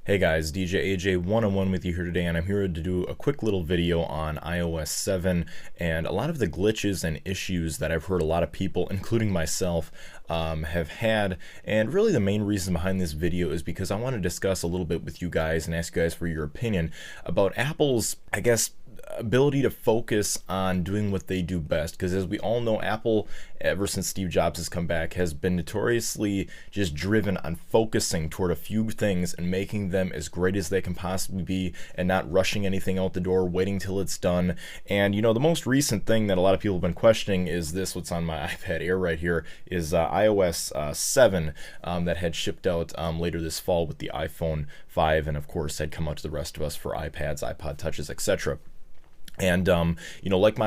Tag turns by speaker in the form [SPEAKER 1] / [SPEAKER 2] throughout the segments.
[SPEAKER 1] Hey guys, DJ AJ one-on-one with you here today, and I'm here to do a quick little video on iOS 7 and a lot of the glitches and issues that I've heard a lot of people, including myself, have had. And really the main reason behind this video is because I want to discuss a little bit with you guys and ask you guys for your opinion about Apple's, I guess, ability to focus on doing what they do best, because as we all know, Apple, ever since Steve Jobs has come back, has been notoriously just driven on focusing toward a few things and making them as great as they can possibly be, and not rushing anything out the door, waiting till it's done. And you know, the most recent thing that a lot of people have been questioning is this, what's on my iPad Air right here, is iOS 7 that had shipped out later this fall with the iPhone 5, and of course had come out to the rest of us for iPads, iPod Touches, etc. And you know, like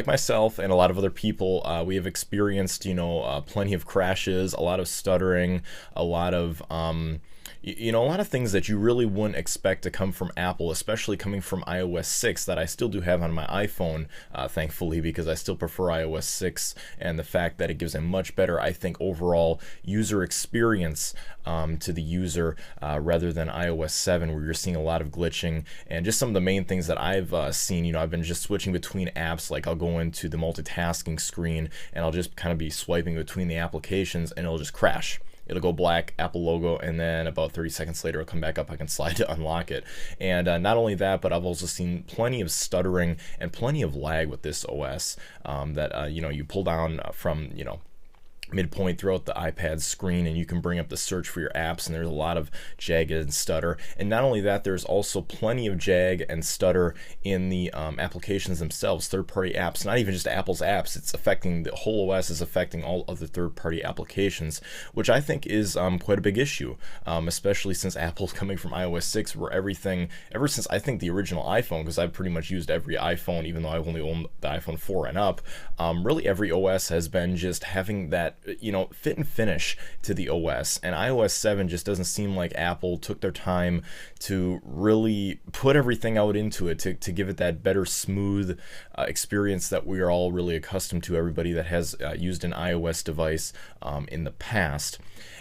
[SPEAKER 1] myself and a lot of other people, we have experienced, you know, plenty of crashes, a lot of stuttering, a lot of a lot of things that you really wouldn't expect to come from Apple, especially coming from iOS 6 that I still do have on my iPhone, thankfully, because I still prefer iOS 6 and the fact that it gives a much better, I think, overall user experience to the user rather than iOS 7, where you're seeing a lot of glitching. And just some of the main things that I've seen, you know, I've been just switching between apps. Like I'll go into the multitasking screen and I'll just kind of be swiping between the applications and it'll just crash. It'll go black, Apple logo, and then about 30 seconds later it'll come back up. I can slide to unlock it. And not only that, but I've also seen plenty of stuttering and plenty of lag with this OS that you know, you pull down from, you know, midpoint throughout the iPad screen and you can bring up the search for your apps, and there's a lot of jag and stutter. And not only that, there's also plenty of jag and stutter in the applications themselves, third-party apps, not even just Apple's apps. It's affecting the whole OS, is affecting all other third-party applications, which I think is quite a big issue, especially since Apple's coming from iOS 6, where everything, ever since I think the original iPhone, because I've pretty much used every iPhone, even though I've only owned the iPhone 4 and up, really every OS has been just having that, you know, fit and finish to the OS. And iOS 7 just doesn't seem like Apple took their time to really put everything out into it to give it that better, smooth experience that we are all really accustomed to, everybody that has used an iOS device in the past.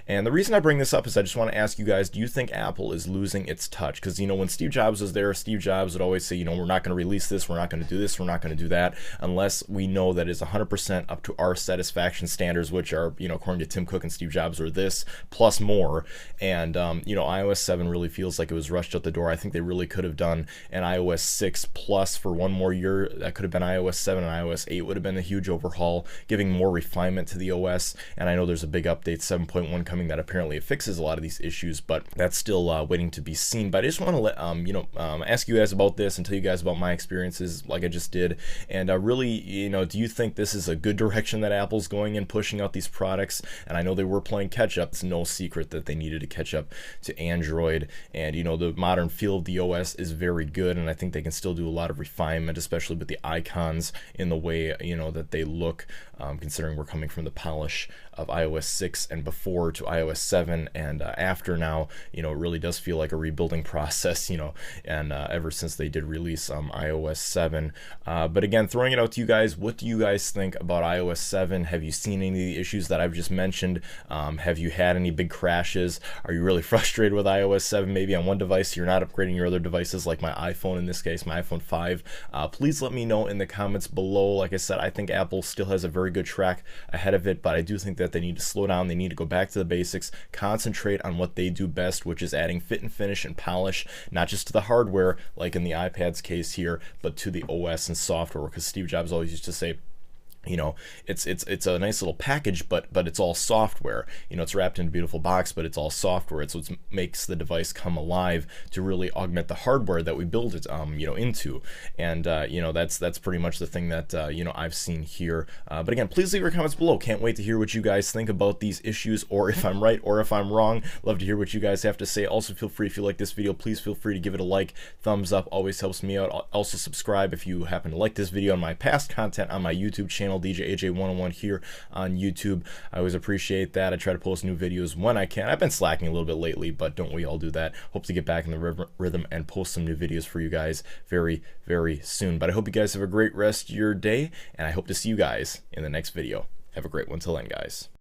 [SPEAKER 1] And the reason I bring this up is I just want to ask you guys, do you think Apple is losing its touch? Because, you know, when Steve Jobs was there, Steve Jobs would always say, you know, we're not going to release this, we're not going to do this, we're not going to do that, unless we know that it's 100% up to our satisfaction standards, which are, you know, according to Tim Cook and Steve Jobs, are this plus more. And, you know, iOS 7 really feels like it was rushed out the door. I think they really could have done an iOS 6 plus for one more year. That could have been iOS 7, and iOS 8 would have been a huge overhaul, giving more refinement to the OS. And I know there's a big update, 7.1, coming that apparently it fixes a lot of these issues, but that's still waiting to be seen. But I just want to let ask you guys about this and tell you guys about my experiences, like I just did. And really, you know, do you think this is a good direction that Apple's going in, pushing out these products? And I know they were playing catch up. It's no secret that they needed to catch up to Android, and you know, the modern feel of the OS is very good, and I think they can still do a lot of refinement, especially with the icons in the way, you know, that they look, considering we're coming from the polish of iOS 6 and before to iOS 7 and after now. You know, it really does feel like a rebuilding process, you know, and ever since they did release iOS 7. But again, throwing it out to you guys, what do you guys think about iOS 7? Have you seen any of the issues that I've just mentioned? Have you had any big crashes? Are you really frustrated with iOS 7? Maybe on one device you're not upgrading your other devices, like my iPhone in this case, my iPhone 5. Please let me know in the comments below. Like I said, I think Apple still has a very good track ahead of it, but I do think that they need to slow down. They need to go back to the basics, concentrate on what they do best, which is adding fit and finish and polish, not just to the hardware like in the iPad's case here, but to the OS and software. Because Steve Jobs always used to say, you know, it's a nice little package, but it's all software. You know, it's wrapped in a beautiful box, but it's all software. It's what makes the device come alive to really augment the hardware that we build it, you know, into. And you know, that's pretty much the thing that you know, I've seen here. But again, please leave your comments below. Can't wait to hear what you guys think about these issues, or if I'm right or if I'm wrong. Love to hear what you guys have to say. Also, feel free, if you like this video, please feel free to give it a like, thumbs up, always helps me out. Also subscribe if you happen to like this video and my past content on my YouTube channel, DJ AJ 101 here on YouTube. I always appreciate that. I try to post new videos when I can. I've been slacking a little bit lately, but don't we all do that? Hope to get back in the rhythm and post some new videos for you guys very, very soon. But I hope you guys have a great rest of your day, and I hope to see you guys in the next video. Have a great one till then, guys.